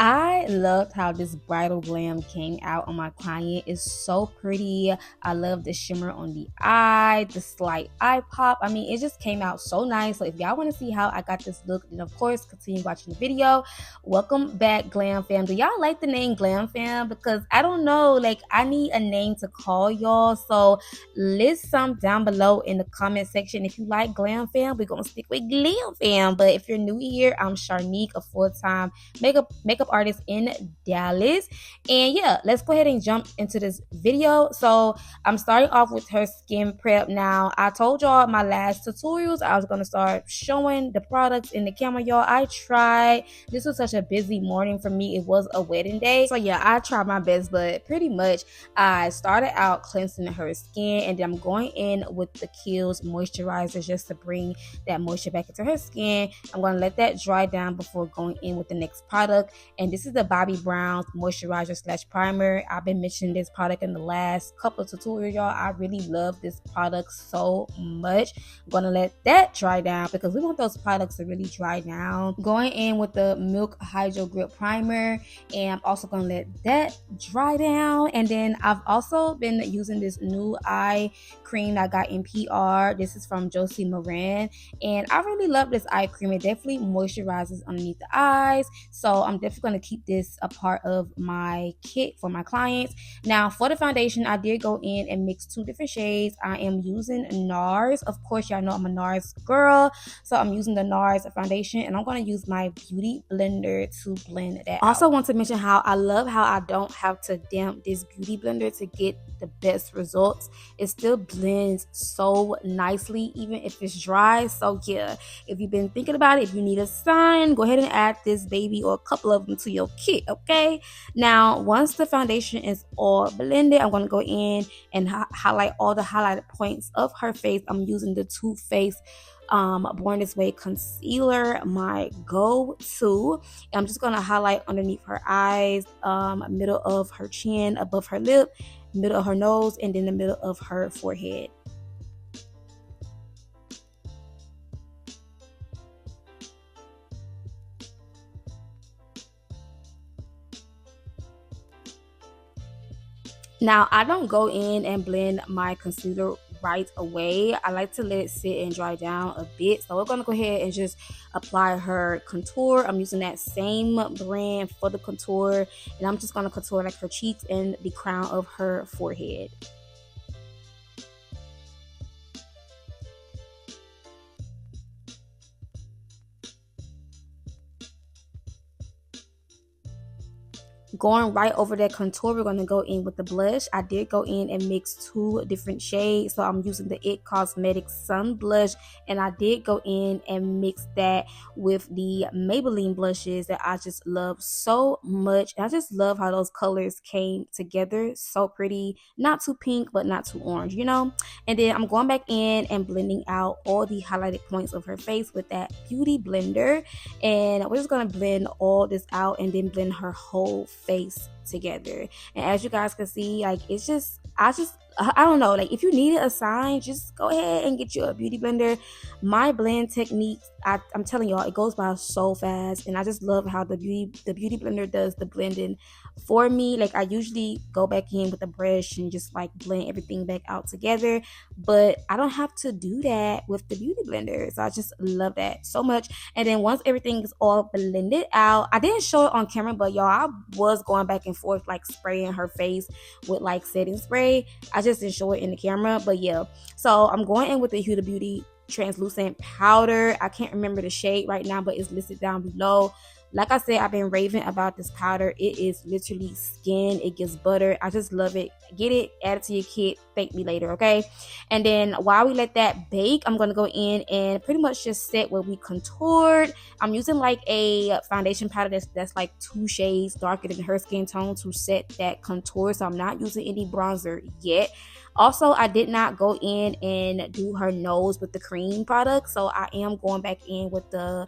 I loved how this bridal glam came out on my client. It's so pretty. I love the shimmer on the eye, the slight eye pop. I mean, it just came out so nice. So if y'all want to see how I got this look, then of course continue watching the video. Welcome back, Glam Fam. Do y'all like the name Glam Fam? Because I don't know, like I need a name to call y'all. So list some down below in the comment section. If you like Glam Fam, we're gonna stick with Glam Fam. But if you're new here, I'm Sharnique, a full-time makeup artist in Dallas. And yeah, let's go ahead and jump into this video. So I'm starting off with her skin prep. Now I told y'all my last tutorials I was going to start showing the products in the camera. Y'all, I tried. This was such a busy morning for me. It was a wedding day, so yeah, I tried my best, but pretty much I started out cleansing her skin, and then I'm going in with the Kiehls moisturizer just to bring that moisture back into her skin. I'm going to let that dry down before going in with the next product. And this is the Bobbi Brown moisturizer slash primer. I've been mentioning this product in the last couple of tutorials, y'all. I really love this product so much. I'm gonna let that dry down because we want those products to really dry down. Going in with the Milk Hydro Grip primer, and I'm also gonna let that dry down. And then I've also been using this new eye cream I got in PR. This is from Josie Maran, and I really love this eye cream. It definitely moisturizes underneath the eyes, so I'm definitely going to keep this a part of my kit for my clients. Now for the foundation, I did go in and mix two different shades. I am using Nars. Of course, y'all know I'm a Nars girl, so I'm using the Nars foundation, and I'm going to use my beauty blender to blend that also out. Want to mention how I love how I don't have to damp this beauty blender to get the best results. It still blends so nicely even if it's dry. So yeah, if you've been thinking about it, if you need a sign, go ahead and add this baby or a couple of them to your kit. Okay, now once the foundation is all blended, I'm going to go in and highlight all the highlighted points of her face. I'm using the Too Faced Born This Way concealer, my go-to. I'm just going to highlight underneath her eyes, middle of her chin, above her lip, middle of her nose, and then the middle of her forehead. Now, I don't go in and blend my concealer right away. I like to let it sit and dry down a bit. So we're going to go ahead and just apply her contour. I'm using that same brand for the contour, and I'm just going to contour like her cheeks and the crown of her forehead. Going right over that contour, we're going to go in with the blush. I did go in and mix two different shades. So I'm using the It Cosmetics Sun Blush, and I did go in and mix that with the Maybelline blushes that I just love so much. I just love how those colors came together. So pretty. Not too pink, but not too orange, you know? And then I'm going back in and blending out all the highlighted points of her face with that beauty blender. And we're just going to blend all this out and then blend her whole face together. And as you guys can see, like it's just I don't know, like if you needed a sign, just go ahead and get you a beauty blender. My blend technique, I'm telling y'all, it goes by so fast, and I just love how the beauty blender does the blending for me. Like I usually go back in with a brush and just like blend everything back out together, but I don't have to do that with the beauty blender. So I just love that so much. And then once everything is all blended out, I didn't show it on camera, but y'all, I was going back and forth like spraying her face with like setting spray. I just didn't show it in the camera, but yeah. So I'm going in with the Huda Beauty translucent powder. I can't remember the shade right now, but it's listed down below. Like I said, I've been raving about this powder. It is literally skin. It gives butter. I just love it. Get it, add it to your kit, thank me later, okay? And then while we let that bake, I'm going to go in and pretty much just set where we contoured. I'm using like a foundation powder that's like 2 shades darker than her skin tone to set that contour. So I'm not using any bronzer yet. Also, I did not go in and do her nose with the cream product. So I am going back in with the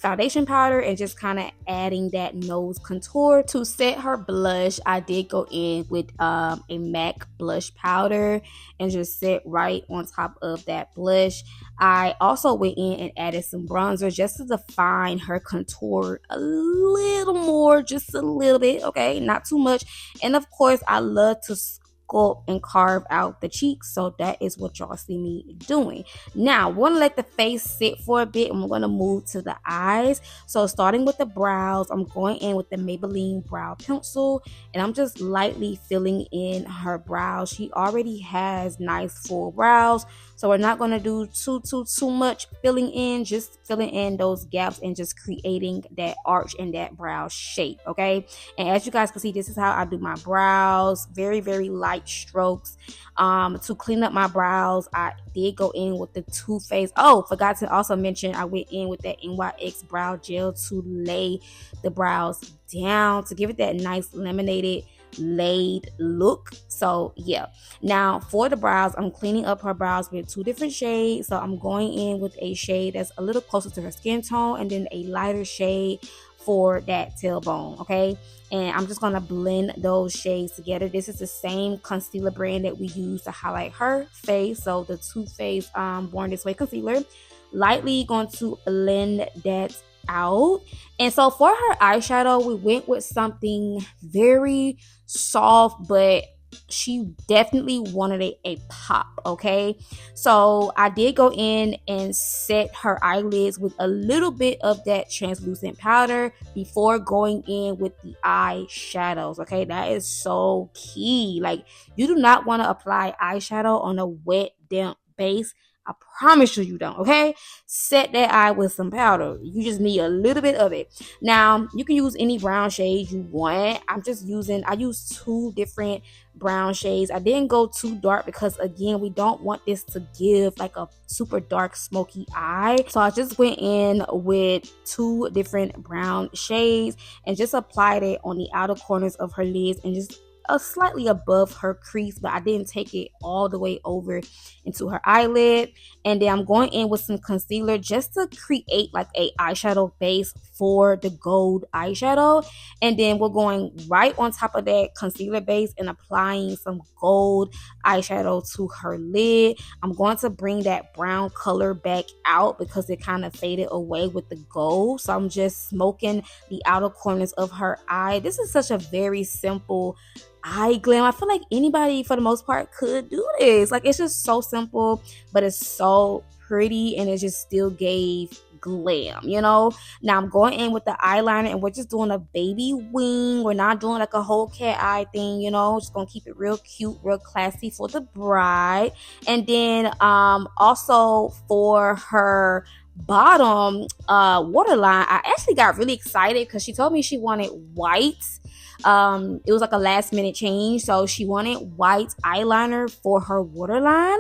foundation powder and just kind of adding that nose contour. To set her blush, I did go in with a MAC blush powder and just set right on top of that blush. I also went in and added some bronzer just to define her contour a little more, just a little bit, okay, not too much. And of course, I love to sculpt and carve out the cheeks, so that is what y'all see me doing. Now, we're gonna let the face sit for a bit and we're gonna move to the eyes. So starting with the brows, I'm going in with the Maybelline brow pencil and I'm just lightly filling in her brows. She already has nice full brows, so we're not gonna do too much filling in, just filling in those gaps and just creating that arch and that brow shape, okay? And as you guys can see, this is how I do my brows, very light strokes. To clean up my brows, I did go in with the Too Faced. Oh, forgot to also mention, I went in with that NYX Brow Gel to lay the brows down, to give it that nice laminated laid look. So yeah, now for the brows, I'm cleaning up her brows with 2 different shades. So I'm going in with a shade that's a little closer to her skin tone and then a lighter shade for that tailbone, okay? And I'm just gonna blend those shades together. This is the same concealer brand that we use to highlight her face, so the Too Faced Born This Way concealer. Lightly going to blend that out. And so for her eyeshadow, we went with something very soft, but she definitely wanted a pop, okay? So I did go in and set her eyelids with a little bit of that translucent powder before going in with the eyeshadows, okay? That is so key. Like, you do not want to apply eyeshadow on a wet, damp base. I promise you don't, okay? Set that eye with some powder. You just need a little bit of it. Now, you can use any brown shades you want. I use 2 different brown shades. I didn't go too dark because, again, we don't want this to give like a super dark smoky eye. So I just went in with 2 different brown shades and just applied it on the outer corners of her lids and just slightly above her crease, but I didn't take it all the way over into her eyelid. And then I'm going in with some concealer just to create like a eyeshadow base for the gold eyeshadow. And then we're going right on top of that concealer base and applying some gold eyeshadow to her lid. I'm going to bring that brown color back out because it kind of faded away with the gold. So I'm just smoking the outer corners of her eye. This is such a very simple eye glam. I feel like anybody for the most part could do this. Like, it's just so simple, but it's so pretty and it just still gave glam, you know. Now I'm going in with the eyeliner and we're just doing a baby wing. We're not doing like a whole cat eye thing, you know. Just gonna keep it real cute, real classy for the bride. And then also for her bottom waterline, I actually got really excited because she told me she wanted white. It was like a last minute change, so she wanted white eyeliner for her waterline.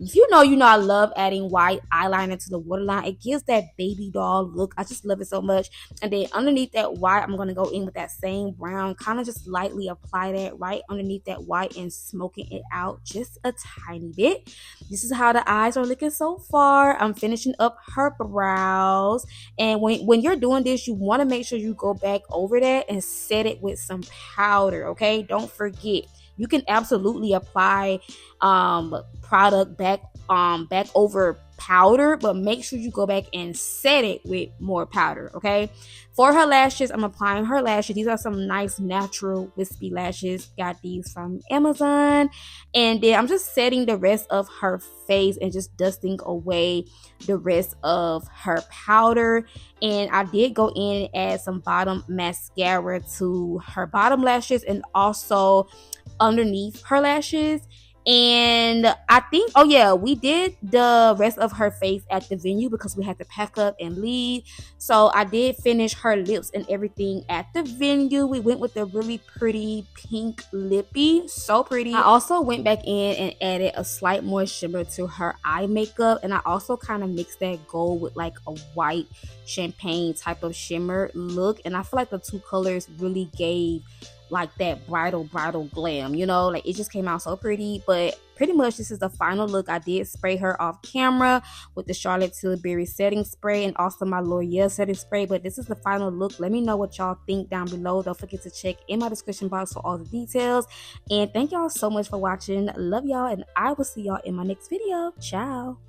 If you know, I love adding white eyeliner to the waterline. It gives that baby doll look. I just love it so much. And then underneath that white, I'm going to go in with that same brown, kind of just lightly apply that right underneath that white and smoking it out just a tiny bit. This is how the eyes are looking so far. I'm finishing up her brows. And when you're doing this, you want to make sure you go back over that and set it with some powder, okay? Don't forget. You can absolutely apply product back over powder, but make sure you go back and set it with more powder, okay? For her lashes, I'm applying her lashes. These are some nice natural wispy lashes. Got these from Amazon. And then I'm just setting the rest of her face and just dusting away the rest of her powder. And I did go in and add some bottom mascara to her bottom lashes and also underneath her lashes. And I think, oh yeah, we did the rest of her face at the venue because we had to pack up and leave. So I did finish her lips and everything at the venue. We went with a really pretty pink lippy, so pretty. I also went back in and added a slight more shimmer to her eye makeup, and I also kind of mixed that gold with like a white champagne type of shimmer look, and I feel like the 2 colors really gave like that bridal glam, you know, like it just came out so pretty. But pretty much this is the final look. I did spray her off camera with the Charlotte Tilbury setting spray and also my LoReal setting spray, but this is the final look. Let me know what y'all think down below. Don't forget to check in my description box for all the details, and thank y'all so much for watching. Love y'all, and I will see y'all in my next video. Ciao.